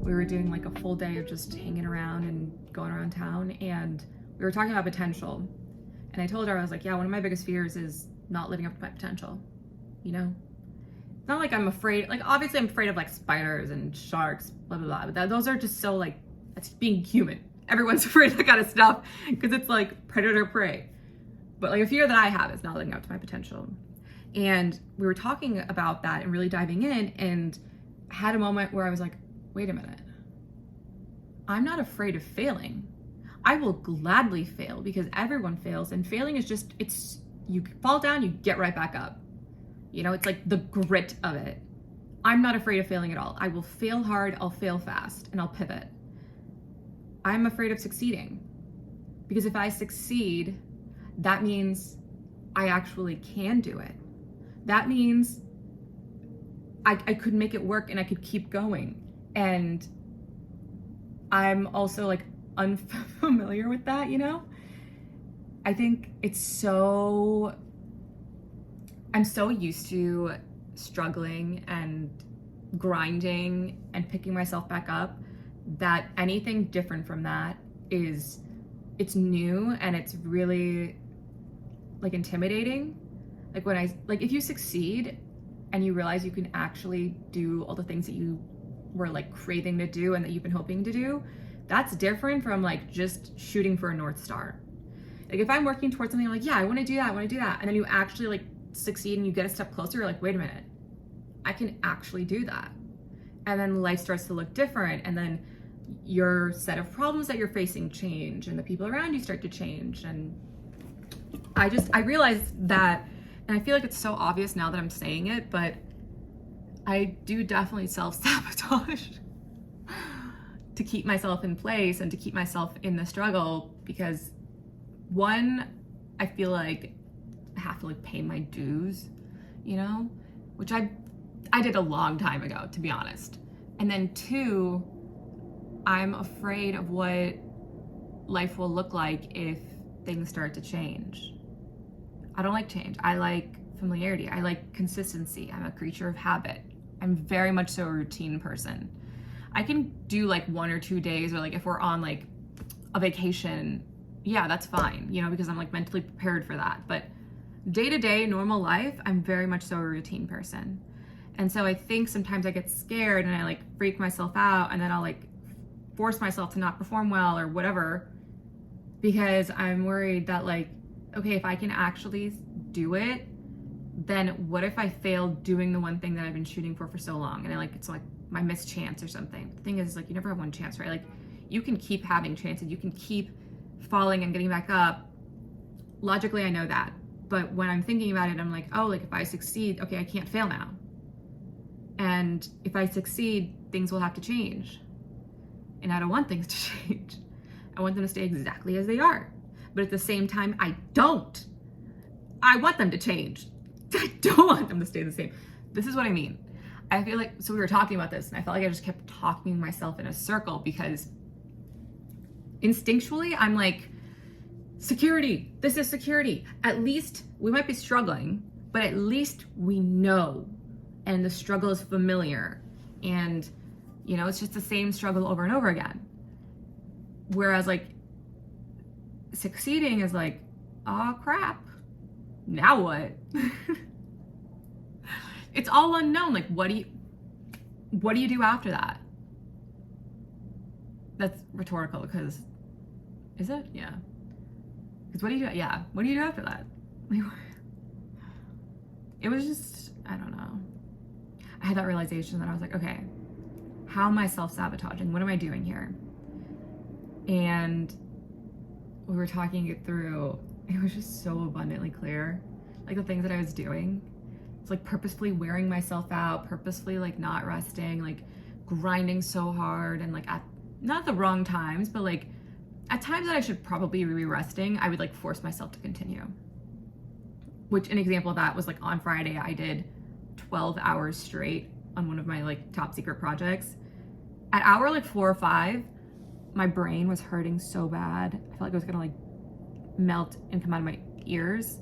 we were doing like a full day of just hanging around and going around town, and we were talking about potential. And I told her, I was like, yeah, one of my biggest fears is not living up to my potential. You know, it's not like I'm afraid, like obviously I'm afraid of like spiders and sharks, blah, blah, blah. But those are just so like, that's being human. Everyone's afraid of that kind of stuff because it's like predator prey. But like a fear that I have is not living up to my potential. And we were talking about that and really diving in, and I had a moment where I was like, wait a minute. I'm not afraid of failing. I will gladly fail because everyone fails, and failing is just, it's, you fall down, you get right back up. You know, it's like the grit of it. I'm not afraid of failing at all. I will fail hard, I'll fail fast, and I'll pivot. I'm afraid of succeeding because if I succeed, that means I actually can do it. That means I could make it work and I could keep going. And I'm also like unfamiliar with that, you know? I think it's so, I'm so used to struggling and grinding and picking myself back up that anything different from that is, it's new and it's really like intimidating. Like when like if you succeed and you realize you can actually do all the things that you were like craving to do and that you've been hoping to do, that's different from like just shooting for a North Star. Like if I'm working towards something, I'm like, yeah, I want to do that, and then you actually like succeed and you get a step closer, you're like, wait a minute, I can actually do that. And then life starts to look different, and then your set of problems that you're facing change, and the people around you start to change. And I realized that, and I feel like it's so obvious now that I'm saying it, but I do definitely self-sabotage to keep myself in place and to keep myself in the struggle because one, I feel like I have to like pay my dues, you know, which I did a long time ago, to be honest. And then two, I'm afraid of what life will look like if things start to change. I don't like change. I like familiarity. I like consistency. I'm a creature of habit. I'm very much so a routine person. I can do like 1 or 2 days, or like if we're on like a vacation, yeah, that's fine, you know, because I'm like mentally prepared for that. But day to day, normal life, I'm very much so a routine person. And so I think sometimes I get scared and I like freak myself out, and then I'll like force myself to not perform well or whatever, because I'm worried that like, okay, if I can actually do it, then what if I fail doing the one thing that I've been shooting for so long, and I like, it's like my missed chance or something. The thing is like, you never have one chance, right? Like you can keep having chances, you can keep falling and getting back up. Logically, I know that. But when I'm thinking about it, I'm like, oh, like if I succeed, okay, I can't fail now. And if I succeed, things will have to change. And I don't want things to change. I want them to stay exactly as they are. But at the same time, I don't. I want them to change. I don't want them to stay the same. This is what I mean. I feel like, so we were talking about this, and I felt like I just kept talking myself in a circle because instinctually, I'm like, security, this is security. At least we might be struggling, but at least we know, and the struggle is familiar, and you know, it's just the same struggle over and over again. Whereas like succeeding is like, oh crap, now what? It's all unknown. Like what do you do after that? That's rhetorical because, is it? Yeah. Because what do you do? Yeah. What do you do after that? It was just, I don't know. I had that realization that I was like, okay, how am I self-sabotaging? What am I doing here? And we were talking it through. It was just so abundantly clear. Like the things that I was doing. It's like purposefully wearing myself out, purposefully like not resting, like grinding so hard, and like at not the wrong times, but like at times that I should probably be resting, I would like force myself to continue. Which an example of that was like on Friday, I did 12 hours straight on one of my like top secret projects. At hour like 4 or 5, my brain was hurting so bad. I felt like it was gonna like melt and come out of my ears,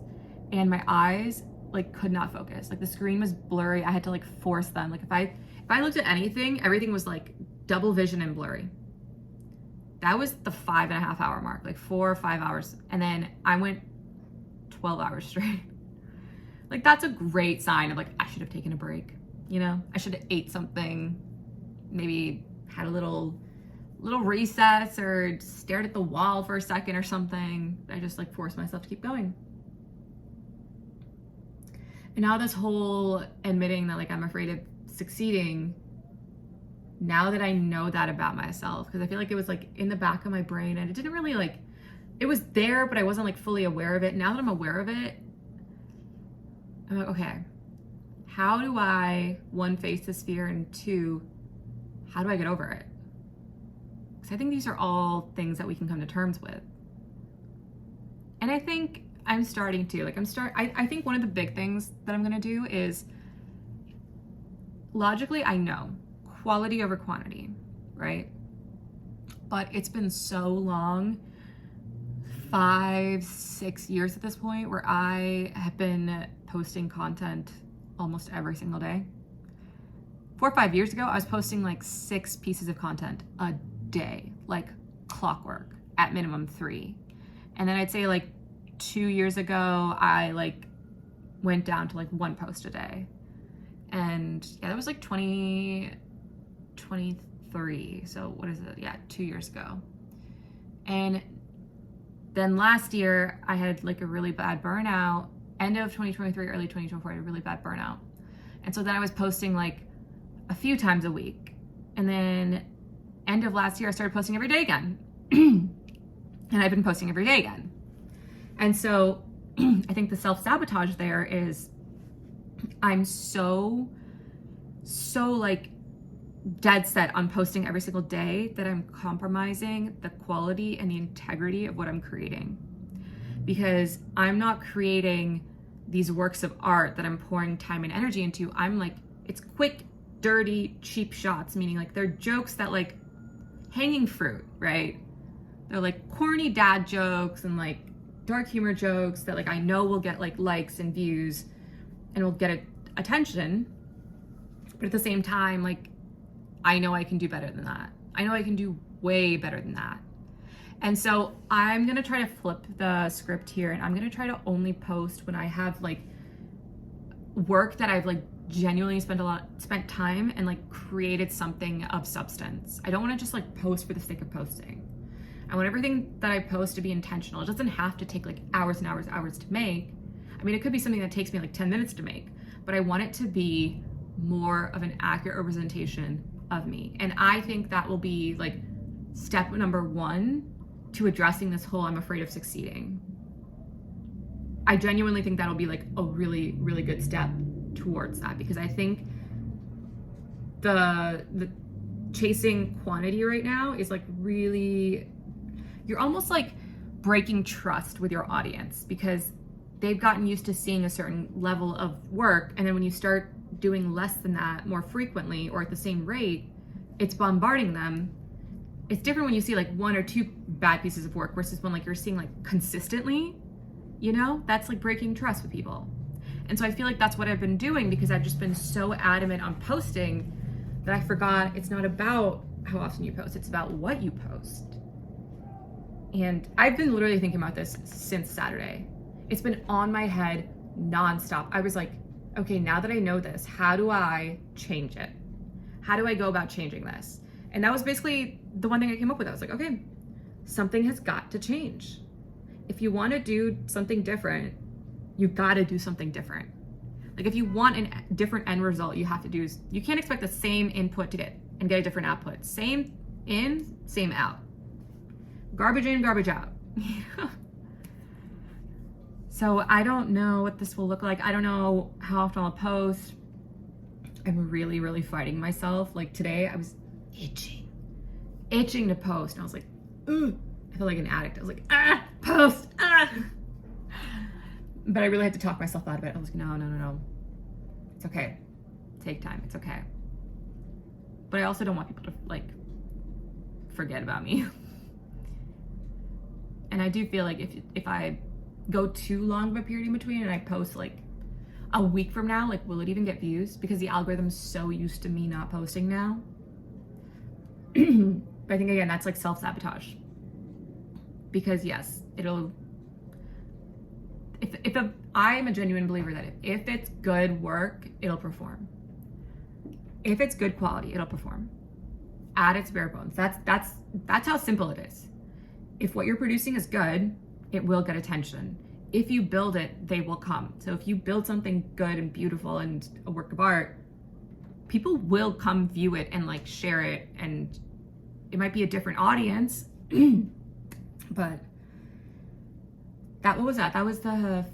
and my eyes like could not focus. Like the screen was blurry. I had to like force them. Like if I looked at anything, everything was like double vision and blurry. That was the 5.5 hour mark, like 4 or 5 hours. And then I went 12 hours straight. Like, that's a great sign of like, I should have taken a break, you know? I should have ate something, maybe had a little recess or stared at the wall for a second or something. I just like forced myself to keep going. And now this whole admitting that like I'm afraid of succeeding, now that I know that about myself, because I feel like it was like in the back of my brain and it didn't really like, it was there, but I wasn't like fully aware of it. Now that I'm aware of it, I'm like, okay, how do I, one, face this fear, and two, how do I get over it? Because I think these are all things that we can come to terms with. And I think I'm starting to, like I think one of the big things that I'm gonna do is, logically, I know quality over quantity, right? But it's been so long, 5-6 years at this point, where I have been posting content almost every single day. 4 or 5 years ago, I was posting like 6 pieces of content a day, like clockwork, at minimum 3. And then I'd say like 2 years ago, I like went down to like 1 post a day. And yeah, that was like 2023. So what is it? Yeah, 2 years ago. And then last year I had like a really bad burnout. End of 2023, early 2024, I had a really bad burnout. And so then I was posting like a few times a week. And then end of last year, I started posting every day again. And I've been posting every day again. And so I think the self-sabotage there is I'm so like dead set on posting every single day that I'm compromising the quality and the integrity of what I'm creating. Because I'm not creating these works of art that I'm pouring time and energy into. I'm like, it's quick, dirty, cheap shots, meaning like they're jokes that like hanging fruit, right? They're like corny dad jokes and like dark humor jokes that like I know will get like likes and views and will get attention. But at the same time, like I know I can do better than that. I know I can do way better than that. And so I'm gonna try to flip the script here, and I'm gonna try to only post when I have like work that I've like genuinely spent time and like created something of substance. I don't want to just like post for the sake of posting. I want everything that I post to be intentional. It doesn't have to take like hours and hours to make. I mean, it could be something that takes me like 10 minutes to make, but I want it to be more of an accurate representation of me. And I think that will be like step number 1 to addressing this whole I'm afraid of succeeding. I genuinely think that'll be like a really, really good step towards that, because I think the chasing quantity right now is like really, you're almost like breaking trust with your audience, because they've gotten used to seeing a certain level of work, and then when you start doing less than that more frequently or at the same rate, it's bombarding them. It's different when you see like 1 or 2 bad pieces of work versus when like you're seeing like consistently, you know, that's like breaking trust with people. And so I feel like that's what I've been doing, because I've just been so adamant on posting that I forgot it's not about how often you post, it's about what you post. And I've been literally thinking about this since Saturday. It's been on my head nonstop. I was like, okay, now that I know this, how do I change it? How do I go about changing this? And that was basically the one thing I came up with. I was like, okay, something has got to change. If you want to do something different, you got to do something different. Like if you want a different end result, you have to do, you can't expect the same input to get a different output. Same in, same out. Garbage in, garbage out. So I don't know what this will look like. I don't know how often I'll post. I'm really, really fighting myself. Like today I was itching to post. And I was like, ooh, I feel like an addict. I was like, post, But I really had to talk myself out of it. I was like, no. It's okay. Take time, it's okay. But I also don't want people to like forget about me. And I do feel like if I go too long of a period in between and I post like a week from now, like will it even get views? Because the algorithm's so used to me not posting now. But I think, again, that's like self-sabotage. Because yes, I'm a genuine believer that if it's good work, it'll perform. If it's good quality, it'll perform at its bare bones. That's how simple it is. If what you're producing is good, it will get attention. If you build it, they will come. So if you build something good and beautiful and a work of art, people will come view it and like share it, and it might be a different audience, but what was that? That was the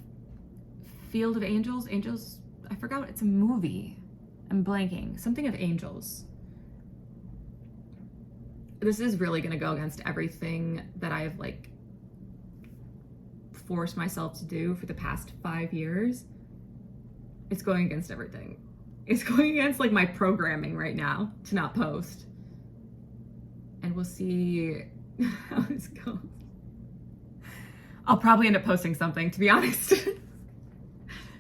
Field of Angels. Angels, I forgot. It's a movie. I'm blanking. Something of angels. This is really gonna go against everything that I've like forced myself to do for the past 5 years. It's going against everything. It's going against like my programming right now to not post. And we'll see how this goes. I'll probably end up posting something, to be honest.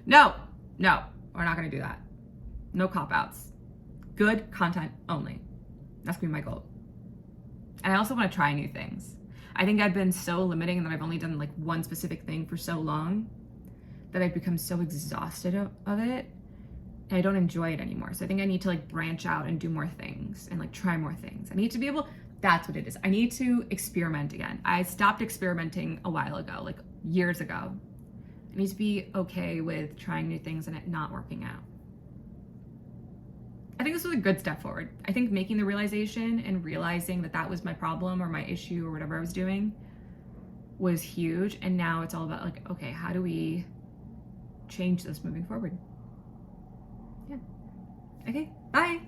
No, we're not gonna do that. No cop-outs. Good content only. That's gonna be my goal. And I also wanna try new things. I think I've been so limiting that I've only done like one specific thing for so long that I've become so exhausted of it, and I don't enjoy it anymore. So I think I need to like branch out and do more things and like try more things. I need to be able, that's what it is. I need to experiment again. I stopped experimenting a while ago, like years ago. I need to be okay with trying new things and it not working out. I think this was a good step forward. I think making the realization and realizing that that was my problem or my issue or whatever I was doing was huge. And now it's all about like, okay, how do we change this moving forward? Yeah. Okay, bye.